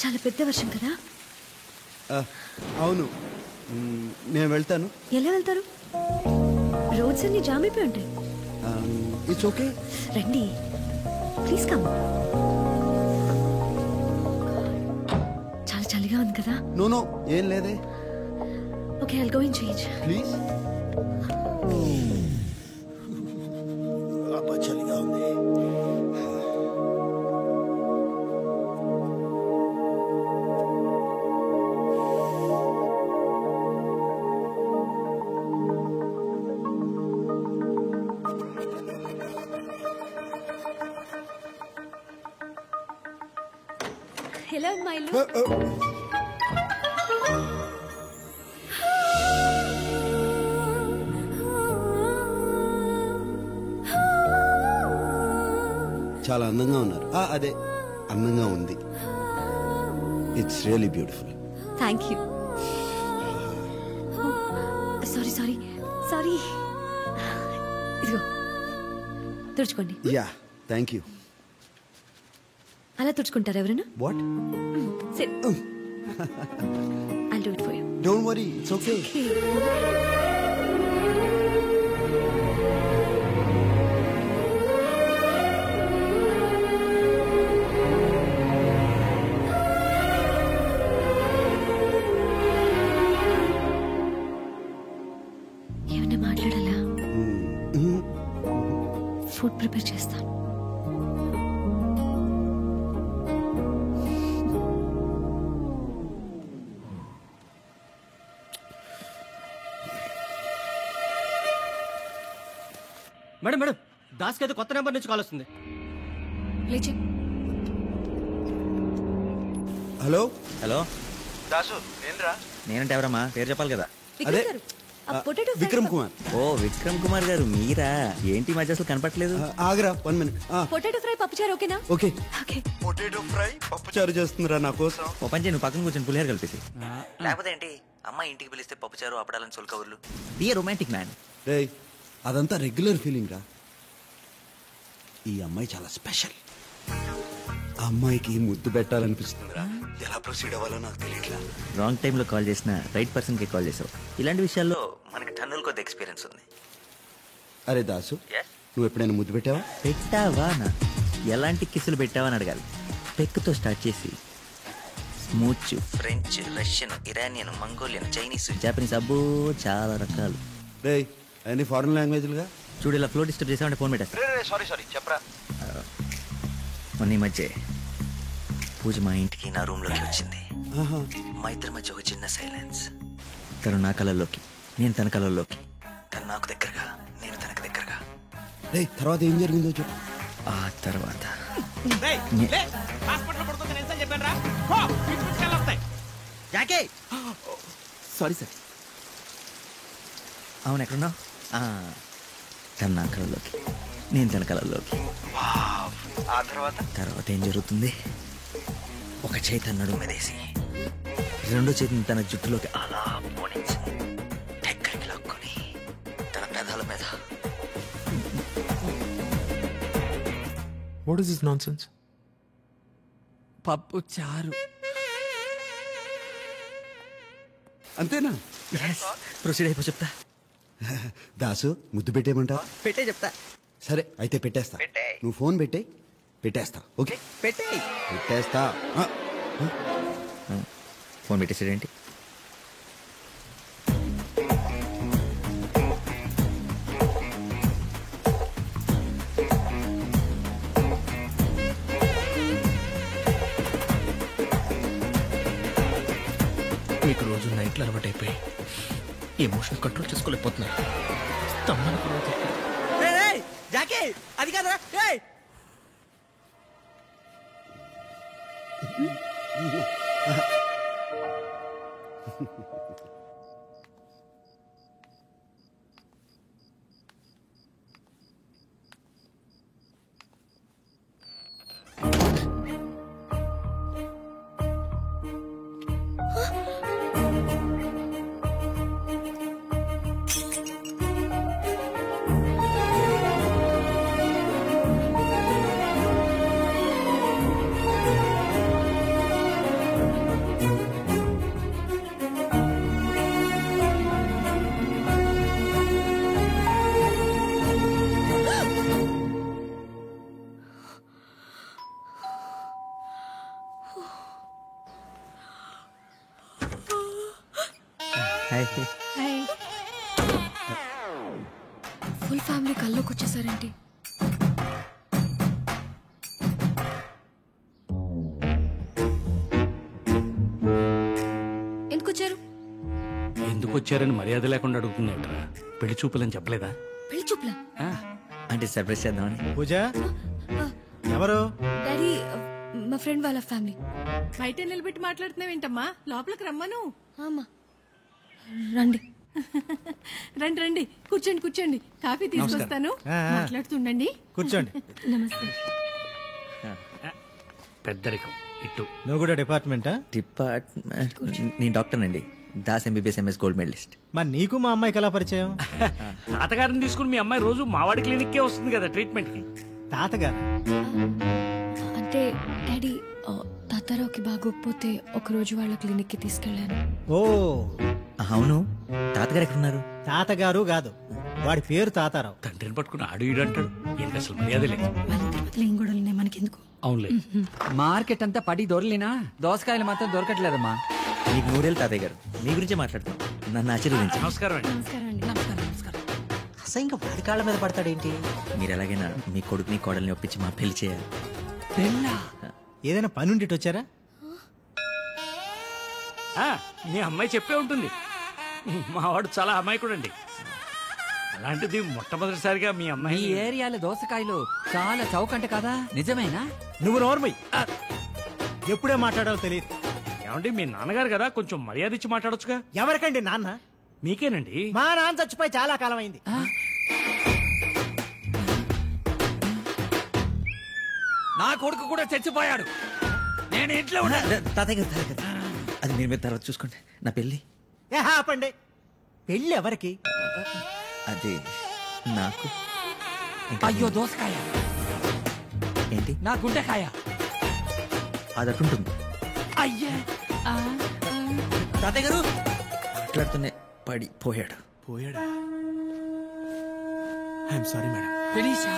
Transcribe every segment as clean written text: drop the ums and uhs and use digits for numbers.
చాలా పెద్ద వర్షం కదా. అవును, నేను వెళ్తాను. ఎలా వెళ్తారు? రోడ్స్ అన్ని జామ్ అయిపోయి ఉంటాయి. ఇట్స్ ఓకే, రండి ప్లీజ్ కమ్. చాలా చలిగా ఉంది కదా. నో ఏం లేదే. Okay, I'll go and change. Please. అబ్బా చలిగా ఉంది. ఎలా ఉంది మా ఇల్లు? చాలా అందంగా ఉన్నారు. అదే అందంగా ఉంది. It's really beautiful. Thank you. Sorry sorry sorry. ఇదిగో తుడుచుకోండి. Yeah thank you. అలా తుడుచుకుంటారు ఎవరైనా? What? I'll do it for you. Don't worry, it's okay. ఏమన్నా మాట్లాడాలా? ఫుడ్ ప్రిపేర్ చేస్తాను. మేడం మేడం, దాస్కి అయితే కొత్త నెంబర్ నుంచి కాల్ వస్తుంది. లేచి. హలో హలో దాసు, ఏంద్రా? నేనంటే ఎవరమ్మా? పేరు చెప్పాలి కదా. అదే విక్రమ్ కుమార్. ఓ విక్రమ్ కుమార్ గారు మీరా? ఏంటి మధ్య అసలు కనపట్లేదు. ఆగరా 1 minute. పొటాటో ఫ్రై పప్పుచారు ఓకేనా? ఓకే. ఓకే. పొటాటో ఫ్రై పప్పుచారు చేస్తుందిరా నా కోసం. ఓ పని చేయి, నువ్వు పక్కన కూర్చొని పులిహోర కలిపేసి. లేకపోతే ఏంటి, అమ్మాయి ఇంటికి పిలిస్తే పప్పుచారు అప్పడాలని సొల్ కవర్లు. Be a romantic man. రేయ్, అదంతా రెగ్యులర్ ఫీలింగ్ రా. ఈ అమ్మాయి చాలా స్పెషల్. అమ్మాయికి ముద్దు పెట్టాలనిపిస్తుందిరా. ఎలా ప్రొసీడ్ అవ్వాలో నాకు తెలియట్లా. రాంగ్ టైంలో కాల్ చేసిన రైట్ పర్సన్ కి కాల్ చేసావు. ఇలాంటి విషయాల్లో మనకి టన్నుల కొద్ది ఎక్స్పీరియన్స్ ఉంది. అరే దాసు, నువ్వు ఎప్పుడైనా ముద్దు పెట్టావా? పెట్టావా నా? ఎలాంటి కిస్సులు పెట్టావా అని అడగాలి. పెక్కుతో స్టార్ట్ చేసి smooch, French, Russian, Iranian, Mongolian, Chinese, Japanese, అబ్బో చాలా రకాలు. రేయ్, అన్ని ఫారెన్ లాంగ్వేజ్లుగా. చూడు, ఇలా ఫ్లో డిస్టర్బ్ చేసామంటే ఫోన్ పెట్టేస్తా. సారీ చెప్పరా. మొన్న ఈ మధ్య పూజ మా ఇంటికి నా రూమ్ లోకి వచ్చింది. మా ఇద్దరి మధ్య ఒక చిన్న సైలెన్స్. తను నా కళల్లోకి, నేను తన కళల్లోకి. తను నాకు దగ్గరగా, నేను తనకు దగ్గరగా. రేయ్, తర్వాత ఏం జరిగిందో చెప్పు. ఆ తర్వాత సారీ సార్. అవును, ఎక్కడున్నావు? తన నా కళల్లోకి, నేను తన కళల్లోకి. ఆ తర్వాత ఏం జరుగుతుంది? ఒక చేయి తన నడుము మీదేసి రెండో చేతిని తన జుట్టులోకి అలా పోనించి దగ్గరికి లాక్కొని తన పెదాల మీద. What is this nonsense? పప్పు చారు. అంతేనా? ప్రొసీడ్ అయిపో చెప్తా. దాసు, ముద్దు పెట్టేయమంటావా? పెట్టే చెప్తా. సరే అయితే పెట్టేస్తా. నువ్వు ఫోన్ పెట్టేస్తా. ఓకే, పెట్టేస్తా. ఫోన్ పెట్టేసాడేంటి? మీకు రోజు నైట్లు అలవాటు అయిపోయి ఎమోషన్ కంట్రోల్ చేసుకోలేకపోతున్నారు. అది కాదా? హాయ్. ఫుల్ ఫ్యామిలీ కల్లోకి వచ్చేసారేంటి? ఎందుకు వచ్చారు? ఎందుకు వచ్చారని మర్యాద లేకుండా అడుగుతుందేంట్రా? పెళ్లి చూపులని చెప్పలేదా? పెళ్లి చూపులా? అంటే సర్ప్రైజ్ చేద్దామని. పూజ ఎవరు? డాడీ మా ఫ్రెండ్ వాళ్ళ ఫ్యామిలీ. బయట నిలబెట్టి మాట్లాడుతున్నావేంటమ్మా? లోపలికి రమ్మను. ఆమా రండి. రండి రండి, కూర్చోండి కూర్చోండి, కాఫీ తీసుకొస్తాను. మాట్లాడుతుండండి. కూర్చోండి. నమస్తే. పెద్దరికం ఇటు. నువ్వు కూడా డిపార్ట్మెంటా? డిపార్ట్మెంట్ నేను డాక్టర్ అండి. Das MBBS MS gold medallist. మరి నీకు మా అమ్మాయికి ఎలా పరిచయం? తాతగారిని తీసుకుని మీ అమ్మాయి రోజు మావాడి క్లినిక్కే వస్తుంది కదా ట్రీట్మెంట్ కి. తాతగారు అంటే డాడీ తాతారావుకి బాగోకపోతే ఒకరోజు వాళ్ళ క్లినిక్కి తీసుకెళ్ళాను. ఓ అవును, తాతగారు ఎక్కడున్నారు? తాతగారు కాదు, వాడి పేరు తాతారావు. తండ్రిని పట్టుకుని ఆడు ఈడు అంటాడు. ఏంటి అసలు మర్యాద లేదు. వాళ్ళ తిరుపతిలో ఏం గొడవలు మనకెందుకు? అవునులే. మార్కెట్ అంతా పడి దొరలినా దోసకాయలు మాత్రం దొరకట్లేదమ్మా. మీకు 3 ఏళ్ళు తాతయ్య గారు. మీ గురించే మాట్లాడతాం. నన్ను ఆశీర్వదించండి. నమస్కారం అండి. నమస్కారం అండి. నమస్కారం. అసలు ఇంకా వాడి కాళ్ళ మీద పడతాడేంటి? మీరు ఎలాగైనా మీ కొడుకుని కోడల్ని ఒప్పించి మా పెళ్లి చేయాలి. ఏదైనా పని ఉండి వచ్చారా? మీ అమ్మాయి చెప్పే ఉంటుంది. మావాడు చాలా అమాయకుడండి. అలాంటిది మొట్టమొదటిసారిగా మీ ఈ అమ్మాయి ఏరియాలో దోసకాయలు చాలా చౌకంట కదా, నిజమేనా? నువ్వు నోర్మై. ఎప్పుడే మాట్లాడాలో తెలియదు. ఏమండి మీ నాన్నగారు కదా, కొంచెం మర్యాద ఇచ్చి మాట్లాడొచ్చుగా. ఎవరికండి నాన్న? మీకేనండి. మా నాన్న చచ్చిపోయి చాలా కాలం అయింది. నా కొడుకు కూడా చచ్చిపోయాడు. నేను ఇంట్లో ఉన్నా. తాతయ్య గారు అది మీరు మీద తర్వాత చూసుకోండి. నా పెళ్లి ఆపండి. పెళ్ళి ఎవరికి? అది నాకు. అయ్యో దోసకాయ ఏంటి? నా గుండెకాయ. అది అటుంటుంది. అయ్యే తాతయ్య గారు మాట్లాడుతూనే పడిపోయాడు. పోయాడా? I'm sorry madam. ఫినిషా?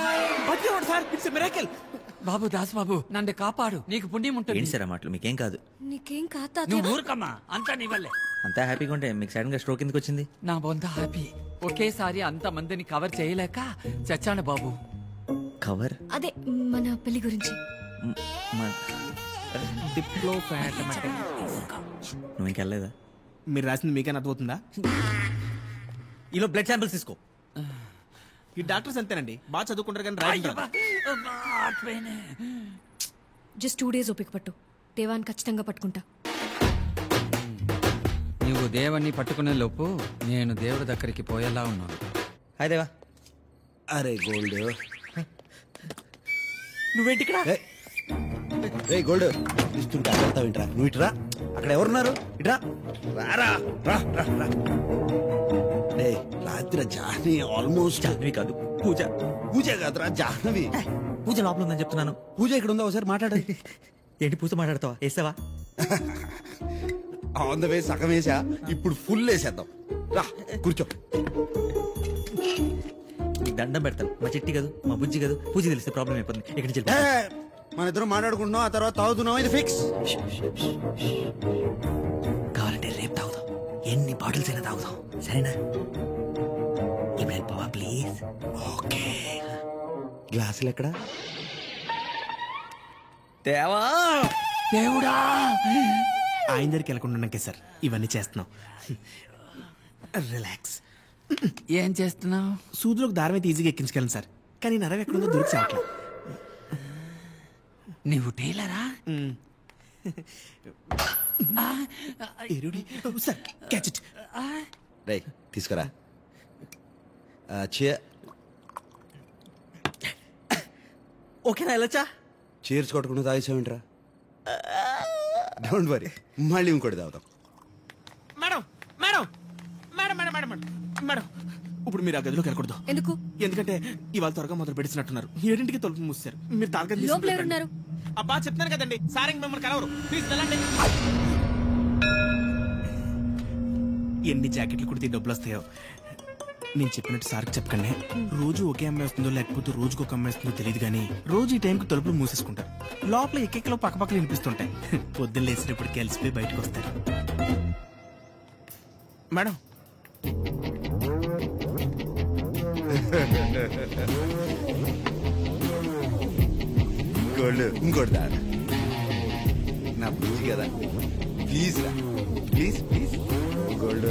Sir, it's miracle. Babu Das బాబు, నన్ను కాపాడు, నీకు పుణ్యం ఉంటుంది. ఏంటి సార్ ఆ మాటలు? మీకేం కాదు. నీకేం కాదు నువ్వు తాతయ్య. ఊరుకమ్మా, అంతా నీ వల్లే. అంతా హ్యాపీగా ఉంటే మీకు సడన్ గా స్ట్రోక్ ఎందుకు వచ్చింది? నా బొంద హ్యాపీ. ఒకేసారి అంత మందిని కవర్ చేయలేక చచ్చాను బాబు. కవర్? అదే మన పెళ్లి గురించి. నువ్వు ఇంకెళ్ళలేదా? మీరు రాసింది మీకేనా అర్థమవుతుందా? ఈలో బ్లడ్ శాంపిల్స్ తీసుకో. ఈ డాక్టర్స్ అంతేనండి, బాగా చదువుకుంటారు కానీ జస్ట్ 2 days ఓపిక పట్టు. దేవాన్ని ఖచ్చితంగా పట్టుకుంటా. నువ్వు దేవుణ్ణి పట్టుకునే లోపు నేను దేవుడి దగ్గరికి పోయేలా ఉన్నాను. హాయ్ దేవా. అరే గోల్డ్, నువ్వేంటి ఇక్కడ? రే గోల్డ్, ఇస్తుంటే అక్కడ వింటరా. నువ్వు ఇటురా. అక్కడ ఎవరున్నారు? ఇట్రా. రారా, రా రా రా. రే రాత్రి జాహ్నవి ఆల్మోస్ట్. జాహ్నవి కాదు, పూజ. పూజ కాదురా, జాహ్నవి. పూజ లోపల ఉందని చెప్తున్నాను. పూజ ఇక్కడ ఉందా? ఒకసారి మాట్లాడు. ఏంటి పూజ మాట్లాడతావా? వేసావా? ఆన్ ద వే సగం వేసా, ఇప్పుడు ఫుల్ వేసేద్దాం. రా కూర్చో. నీకు దండం పెడతాను. మా చెట్టి కాదు, మా బుజ్జి కాదు. పూజ తెలిస్తే ప్రాబ్లం అయిపోతుంది. ఎక్కడి నుంచి మన ఇద్దరం మాట్లాడుకుంటున్నాం, ఆ తర్వాత తాగుతున్నాం. ఇది ఫిక్స్. కావాలంటే రేపు తాగుదాం, ఎన్ని బాటిల్స్ అయినా తాగుదాం, సరేనా? ఇప్పుడు వెళ్ళిపోవా ప్లీజ్? ఓకే. గ్లాసులు ఎక్కడా? దేవా, దేవుడా, ఆయన దగ్గరికి వెళ్ళకుండా సార్ ఇవన్నీ చేస్తున్నాం. రిలాక్స్. ఏం చేస్తున్నావు? సూదులోకి దారం అయితే ఈజీగా ఎక్కించుకెళ్ళను సార్, కానీ నరవ ఎక్కడుందో దొరికి సావట్లేదు. నువ్వు టైలరా? Sir catch it. రే తీసుకురా. ఓకేనా? వెళ్ళొచ్చా? చీర్స్ కొట్టకుండా తాగేసావేంట్రా? డోంట్ వరీ, మళ్ళీ ఇంకోటి తాగుతాం. Madam madam madam madam madam madam madam, ఇప్పుడు మీరు ఆ గదిలోకి వెళ్ళకూడదు. ఎందుకు? ఎందుకంటే ఇవాళ త్వరగా మొదలు పెడుతున్నట్టున్నారు. 7కి తలుపు మూసారు. మీరు తాగదు. లోపల ఎవరున్నారు? అబ్బా చెప్తున్నాను కదండి, సార్ ఇంక మిమ్మల్ని కలవరు. ప్లీజ్ వెళ్ళండి. ఎన్ని జాకెట్లు కుడితే డబ్బులు వస్తాయో. నేను చెప్పినట్టు సార్కి చెప్పకండి. రోజు ఒకే అమ్మాయి వస్తుందో లేకపోతే రోజుకు ఒక అమ్మాయి వస్తుందో తెలియదు, కానీ రోజు ఈ టైంకి తలుపులు మూసేసుకుంటారు. లోపల ఎక్కెక్కలో పక్కపక్కలు వినిపిస్తుంటాయి. పొద్దున్న లేచినప్పుడు కలిసిపోయి బయటకు వస్తారు. మేడం గోల్డ్ ఇంకోటి దా నా బుద్ధి కదా ప్లీజ్ రా ప్లీజ్ ప్లీజ్ గోల్డ్